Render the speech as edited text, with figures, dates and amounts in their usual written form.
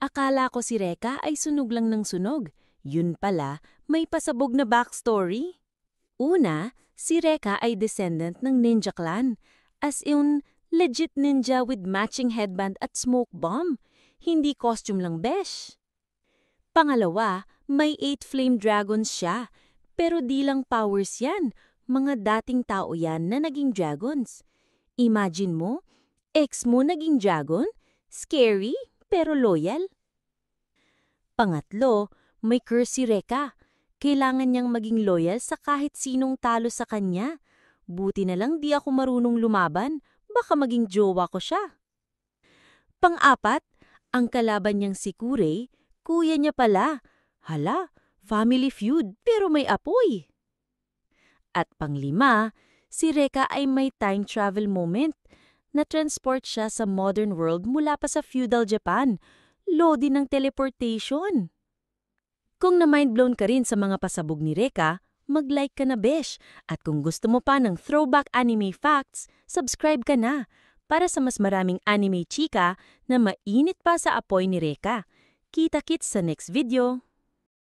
Akala ko si Reka ay sunog lang ng sunog. Yun pala, may pasabog na backstory. Una, si Reka ay descendant ng ninja clan. As in, legit ninja with matching headband at smoke bomb. Hindi costume lang besh. Pangalawa, may 8 flame dragons siya. Pero di lang powers yan. Mga dating tao yan na naging dragons. Imagine mo, ex mo naging dragon? Scary, pero loyal. Pangatlo, may curse si Reka. Kailangan niyang maging loyal sa kahit sinong talo sa kanya. Buti na lang di ako marunong lumaban. Baka maging jowa ko siya. Pang-apat, ang kalaban niyang si Kurei, kuya niya pala. Hala, family feud pero may apoy. At panglima, si Reka ay may time travel moment. Na-transport siya sa modern world mula pa sa feudal Japan. Lodi ng teleportation. Kung na-mindblown ka rin sa mga pasabog ni Reka, mag-like ka na besh. At kung gusto mo pa ng throwback anime facts, subscribe ka na para sa mas maraming anime chika na mainit pa sa apoy ni Reka. Kita-kits sa next video!